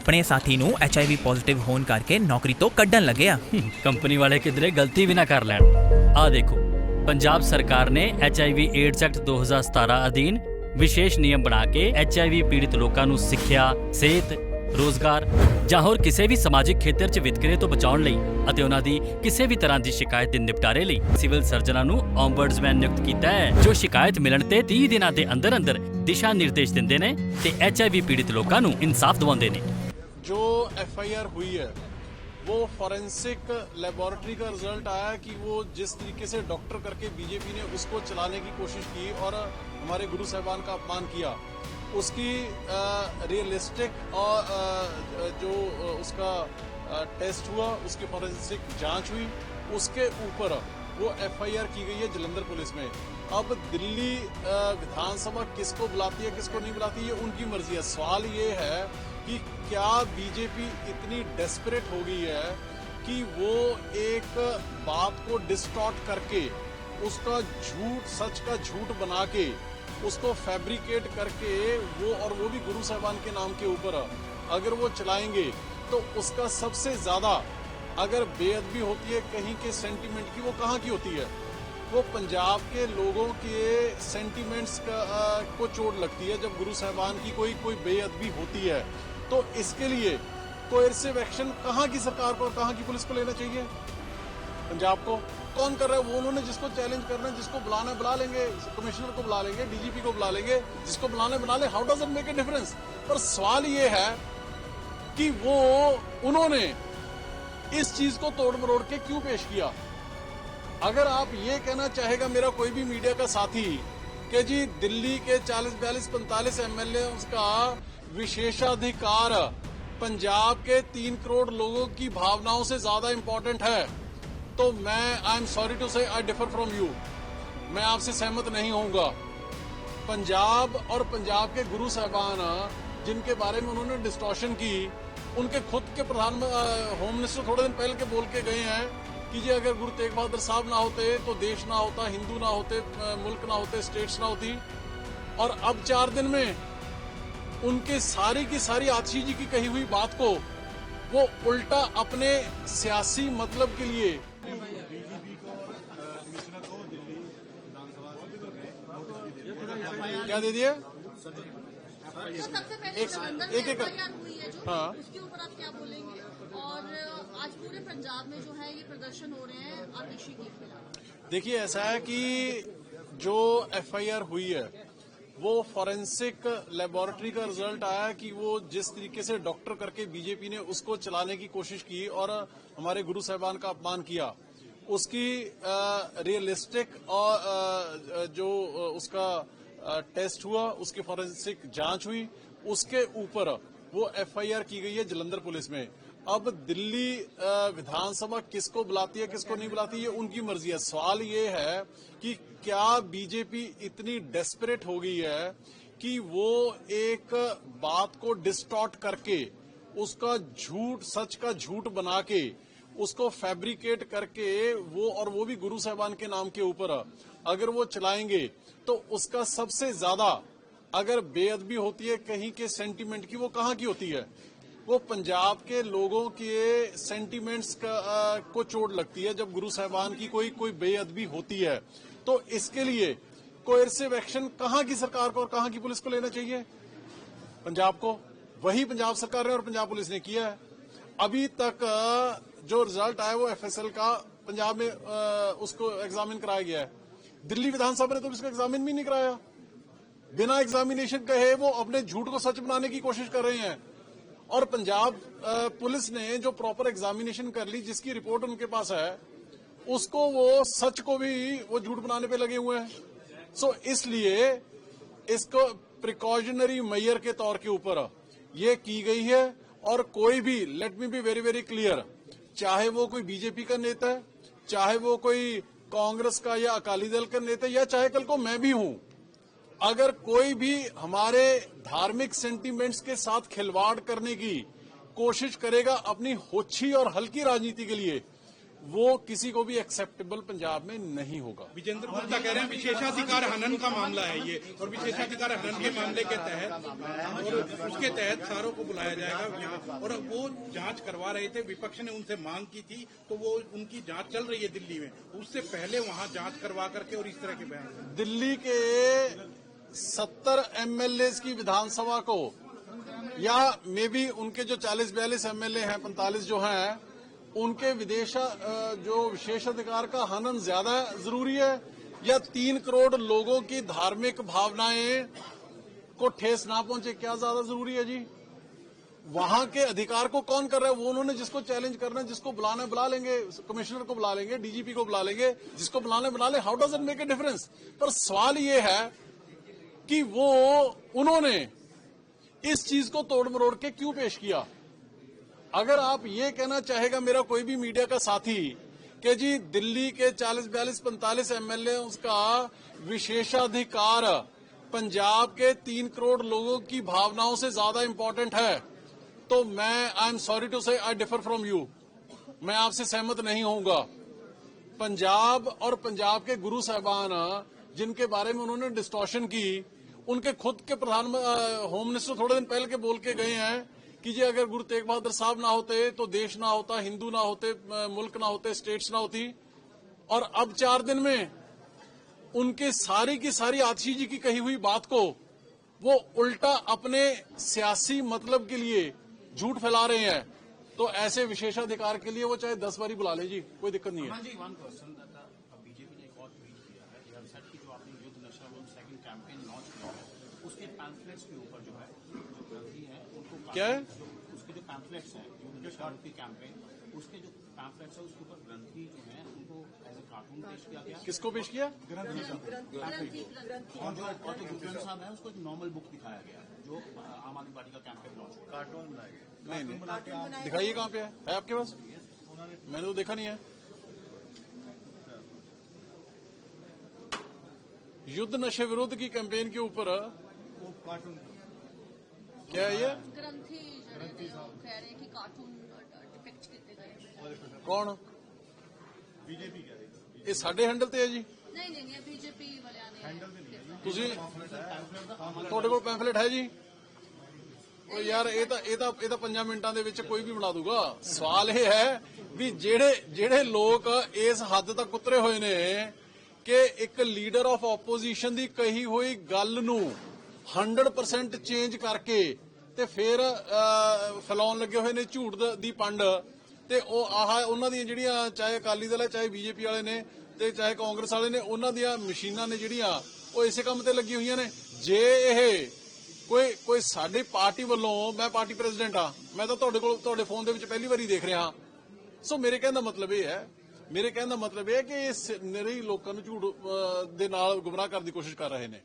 ਆਪਣੇ ਸਾਥੀ ਨੂੰ HIV ਪੋਜ਼ਿਟਿਵ ਹੋਣ ਕਰਕੇ ਨੌਕਰੀ ਤੋਂ ਕੱਢਣ ਲੱਗਿਆ। ਕੰਪਨੀ ਵਾਲੇ ਕਿਧਰੇ ਗਲਤੀ ਵੀ ਨਾ ਕਰ ਲੈਣ। ਆ ਦੇਖੋ, ਪੰਜਾਬ ਸਰਕਾਰ ਨੇ HIV ਏਡਜ਼ ਐਕਟ 2017 ਅਧੀਨ ਵਿਸ਼ੇਸ਼ ਨਿਯਮ ਬਣਾ ਕੇ HIV ਪੀੜਿਤ ਲੋਕਾਂ ਨੂੰ ਸਿੱਖਿਆ, ਸਿਹਤ, ਰੋਜ਼ਗਾਰ ਜਾਂ ਹੋਰ ਕਿਸੇ ਵੀ ਸਮਾਜਿਕ ਖੇਤਰ 'ਚ ਵਿਤਕਰੇ ਤੋਂ ਬਚਾਉਣ ਲਈ ਅਤੇ ਉਹਨਾਂ ਦੀ ਕਿਸੇ ਵੀ ਤਰ੍ਹਾਂ ਦੀ ਸ਼ਿਕਾਇਤ ਦੇ ਨਿਪਟਾਰੇ ਲਈ ਸਿਵਲ ਸਰਜਨਾਂ ਨੂੰ ਓਮਬਡਸਮੈਨ ਨਿਯੁਕਤ ਕੀਤਾ ਹੈ, ਜੋ ਸ਼ਿਕਾਇਤ ਮਿਲਣ ਤੇ 30 ਦਿਨਾਂ ਦੇ ਅੰਦਰ ਅੰਦਰ ਦਿਸ਼ਾ ਨਿਰਦੇਸ਼ ਦਿੰਦੇ ਨੇ ਤੇ HIV ਪੀੜਿਤ ਲੋਕਾਂ ਨੂੰ ਇਨਸਾਫ ਦਿਵਾਉਂਦੇ ਨੇ। जो FIR हुई है वो फॉरेंसिक लेबोरेटरी का रिजल्ट आया कि वो जिस तरीके से डॉक्टर करके बीजेपी ने उसको चलाने की कोशिश की और हमारे गुरु साहिबान का अपमान किया, उसकी रियलिस्टिक और जो उसका टेस्ट हुआ, उसकी फॉरेंसिक जांच हुई, उसके ऊपर वो FIR की गई है जलंधर पुलिस में। अब दिल्ली विधानसभा किसको बुलाती है किसको नहीं बुलाती है उनकी मर्जी है। सवाल ये है कि क्या बीजेपी इतनी डेस्परेट हो गई है कि वो एक बात को डिस्टॉर्ट करके उसका झूठ सच का झूठ बना के उसको फैब्रिकेट करके वो भी गुरु साहिबान के नाम के ऊपर अगर वो चलाएंगे तो उसका सबसे ज्यादा अगर बेअदबी होती है कहीं के सेंटिमेंट की, वो कहाँ की होती है? वो पंजाब के लोगों के सेंटिमेंट्स को चोट लगती है जब गुरु साहिबान की कोई बेअदबी होती है। तो इसके लिए कोएर्सिव एक्शन कहाँ की सरकार को और कहाँ की पुलिस को लेना चाहिए? पंजाब को कौन कर रहा है? वो उन्होंने जिसको चैलेंज करना है, जिसको बुलाना है बुला लेंगे, कमिश्नर को बुला लेंगे, DGP को बुला लेंगे, जिसको बुलाना है बुला ले। How does it make a difference? पर सवाल ये है कि वो उन्होंने इस चीज को तोड़ मरोड़ के क्यों पेश किया? अगर आप ये कहना चाहेगा मेरा कोई भी मीडिया का साथी कि जी दिल्ली के 40, 42, 45 MLA का विशेषाधिकार पंजाब के 3 करोड़ लोगों की भावनाओं से ज्यादा इंपॉर्टेंट है, तो मैं आई एम सॉरी टू से आई डिफर फ्रॉम यू, मैं आपसे सहमत नहीं होऊंगा। पंजाब और पंजाब के गुरु साहिबान जिनके बारे में उन्होंने डिस्टॉर्शन की, उनके खुद के प्रधान होम मिनिस्टर थोड़े दिन पहले के बोल के गए हैं कि जी अगर गुरु तेग बहादुर साहब ना होते तो देश ना होता, हिंदू ना होते, मुल्क ना होते, स्टेट्स ना होती। और अब 4 दिन में उनके सारी की सारी आतिशी जी की कही हुई बात को वो उल्टा अपने सियासी मतलब के लिए क्या दे दिया? सबसे पहले एक हुई है जो, हाँ, उसके ऊपर आप क्या बोलेंगे? और आज पूरे पंजाब में जो है ये प्रदर्शन हो रहे हैं आतिशी के खिलाफ। देखिए ऐसा है कि जो FIR हुई है वो फॉरेंसिक लेबोरेटरी का रिजल्ट आया कि वो जिस तरीके से डॉक्टर करके बीजेपी ने उसको चलाने की कोशिश की और हमारे गुरु साहिबान का अपमान किया, उसकी रियलिस्टिक और जो उसका टेस्ट हुआ, उसकी फॉरेंसिक जांच हुई, उसके ऊपर वो FIR की गई है जलंधर पुलिस में। अब दिल्ली विधानसभा किसको बुलाती है किसको नहीं बुलाती है उनकी मर्जी है। सवाल ये है कि क्या बीजेपी इतनी डेस्परेट हो गई है कि वो एक बात को डिस्टॉर्ट करके उसका झूठ सच का झूठ बना के उसको फैब्रिकेट करके वो भी गुरु साहिबान के नाम के ऊपर अगर वो चलाएंगे तो उसका सबसे ज्यादा अगर बेअदबी होती है कहीं के सेंटिमेंट की, वो कहाँ की होती है? वो पंजाब के लोगों के सेंटिमेंट्स को चोट लगती है जब गुरु साहिबान की कोई बेअदबी होती है। तो इसके लिए कोएर्सिव एक्शन कहाँ की सरकार को और कहाँ की पुलिस को लेना चाहिए? पंजाब को। वही पंजाब सरकार ने और पंजाब पुलिस ने किया है। अभी तक जो रिजल्ट आया वो FSL का पंजाब में उसको एग्जामिन कराया गया है। दिल्ली विधानसभा ने तो इसका एग्जामिन भी नहीं कराया। बिना एग्जामिनेशन कहे वो अपने झूठ को सच बनाने की कोशिश कर रहे हैं। और पंजाब पुलिस ने जो प्रॉपर एग्जामिनेशन कर ली, जिसकी रिपोर्ट उनके पास है, उसको वो सच को भी वो झूठ बनाने पे लगे हुए हैं। सो इसलिए इसको प्रिकॉशनरी मेजर के तौर के ऊपर ये की गई है। और कोई भी, let me be very very clear, चाहे वो कोई बीजेपी का नेता है, चाहे वो कोई कांग्रेस का या अकाली दल का नेता, या चाहे कल को मैं भी हूं, अगर कोई भी हमारे धार्मिक सेंटिमेंट्स के साथ खिलवाड़ करने की कोशिश करेगा अपनी होच्छी और हल्की राजनीति के लिए, वो किसी को भी एक्सेप्टेबल पंजाब में नहीं होगा। विजेंद्र गुप्ता कह रहे हैं विशेषाधिकार हनन का मामला है ये, और विशेषाधिकार हनन के मामले के तहत और उसके तहत सारों को बुलाया जाएगा यहाँ, और वो जांच करवा रहे थे। विपक्ष ने उनसे मांग की थी, तो वो उनकी जांच चल रही है दिल्ली में, उससे पहले वहाँ जांच करवा करके और इस तरह के बयान। दिल्ली के 70 एमएलए की विधानसभा को, या मे बी उनके जो 40-42 एमएलए हैं, 45 जो हैं, उनके जो विशेषाधिकार का हनन ज्यादा जरूरी है, या 3 करोड़ लोगों की धार्मिक भावनाएं को ठेस ना पहुंचे, क्या ज्यादा जरूरी है जी? वहां के अधिकार को कौन कर रहा है? वो उन्होंने जिसको चैलेंज करना है, जिसको बुलाना है बुला लेंगे, कमिश्नर को बुला लेंगे, डीजीपी को बुला लेंगे, जिसको बुलाना है बुला ले। How does it make a difference? पर सवाल ये है कि वो उन्होंने इस चीज को तोड़ मरोड़ के क्यों पेश किया? अगर आप ये कहना चाहेगा मेरा कोई भी मीडिया का साथी कि जी दिल्ली के 40-42-45 एमएलए उसका विशेषाधिकार पंजाब के 3 करोड़ लोगों की भावनाओं से ज्यादा इंपॉर्टेंट है, तो आई एम सॉरी टू से आई डिफर फ्रॉम यू, मैं आपसे सहमत नहीं होऊंगा। पंजाब और पंजाब के गुरु साहबान जिनके बारे में उन्होंने डिस्टॉर्शन की, उनके खुद के प्रधान होम मिनिस्टर थोड़े दिन पहले के बोल के गए हैं कि जी अगर गुरु तेग बहादुर साहब ना होते तो देश ना होता, हिंदू ना होते, मुल्क ना होते, स्टेट्स ना होती। और अब 4 दिन में उनके सारी की सारी आतिशी जी की कही हुई बात को वो उल्टा अपने सियासी मतलब के लिए झूठ फैला रहे हैं। तो ऐसे विशेषाधिकार के लिए वो चाहे 10 बारी बुला ले जी, कोई दिक्कत नहीं है। जी, वन क्वेश्चन बीजेपी ने एक और ट्वीट किया है, ये सेट की जो आपने युद्ध नशा विरुद्ध सेकंड कैंपेन लॉन्च किया है, उसके पैम्फलेट्स के ऊपर जो है जो ग्रंथी है उनको क्या है? उसके जो पैम्फलेट्स हैं युद्ध नशा विरुद्ध कैंपेन, उसके जो पैम्फलेट्स है उसके ऊपर ग्रंथी जो है उनको एज ए कार्टून पेश किया गया। किसको पेश किया? ग्रंथी और जो गुरु साहब है उसको एक नॉर्मल बुक दिखाया गया जो आम आदमी पार्टी का कैंपेन लॉन्च कार्टून नहीं, दिखाइए कहाँ पे है आपके पास? मैंने तो देखा नहीं है। युद्ध नशे विरुद्ध की कैंपेन के ऊपर क्या है ये? ग्रंथी कह रहे हैं कि कार्टून डिपिक्ट किए गए। कौन? बीजेपी कह रही है। ये साडे हैंडल ते है जी? नहीं बीजेपी वालियां ने। ਤੁਸੀਂ ਤੁਹਾਡੇ ਕੋਲ ਪੈਂਫਲੇਟ ਹੈ ਜੀ? ਉਹ ਯਾਰ ਇਹ ਤਾਂ 5 ਮਿੰਟਾਂ ਦੇ ਵਿੱਚ ਕੋਈ ਵੀ ਬਣਾ ਦੂਗਾ। ਸਵਾਲ ਇਹ ਹੈ ਵੀ ਜਿਹੜੇ ਲੋਕ ਇਸ ਹੱਦ ਤੱਕ ਉਤਰੇ ਹੋਏ ਨੇ ਕਿ ਇੱਕ ਲੀਡਰ ਆਫ ਆਪੋਜੀਸ਼ਨ ਦੀ ਕਹੀ ਹੋਈ ਗੱਲ ਨੂੰ 100% ਚੇਂਜ ਕਰਕੇ ਤੇ ਫਿਰ ਫੈਲਾਉਣ ਲੱਗੇ ਹੋਏ ਨੇ ਝੂਠ ਦੀ ਪੰਡ, ਤੇ ਉਹ ਉਹਨਾਂ ਦੀਆਂ ਜਿਹੜੀਆਂ ਚਾਹੇ ਅਕਾਲੀ ਦਲ ਹੈ, ਚਾਹੇ ਬੀਜੇਪੀ ਵਾਲੇ ਨੇ, ਤੇ ਚਾਹੇ ਕਾਂਗਰਸ ਵਾਲੇ ਨੇ, ਉਹਨਾਂ ਦੀਆਂ ਮਸ਼ੀਨਾਂ ਨੇ ਜਿਹੜੀਆਂ ਉਹ ਇਸੇ ਕੰਮ ਤੇ ਲੱਗੀ ਹੋਈਆਂ ਨੇ। ਜੇ ਇਹ ਕੋਈ ਸਾਡੀ ਪਾਰਟੀ ਵੱਲੋਂ, ਮੈਂ ਪਾਰਟੀ ਪ੍ਰੈਜ਼ੀਡੈਂਟ ਆ, ਮੈਂ ਤਾਂ ਤੁਹਾਡੇ ਫੋਨ ਦੇ ਵਿੱਚ ਪਹਿਲੀ ਵਾਰੀ ਦੇਖ ਰਿਹਾ। ਸੋ ਮੇਰੇ ਕਹਿਣ ਦਾ ਮਤਲਬ ਇਹ ਹੈ ਕਿ ਇਹ ਨਿਰੀ ਲੋਕਾਂ ਨੂੰ ਝੂਠ ਦੇ ਨਾਲ ਗੁੰਮਰਾਹ ਕਰਨ ਦੀ ਕੋਸ਼ਿਸ਼ ਕਰ ਰਹੇ ਨੇ।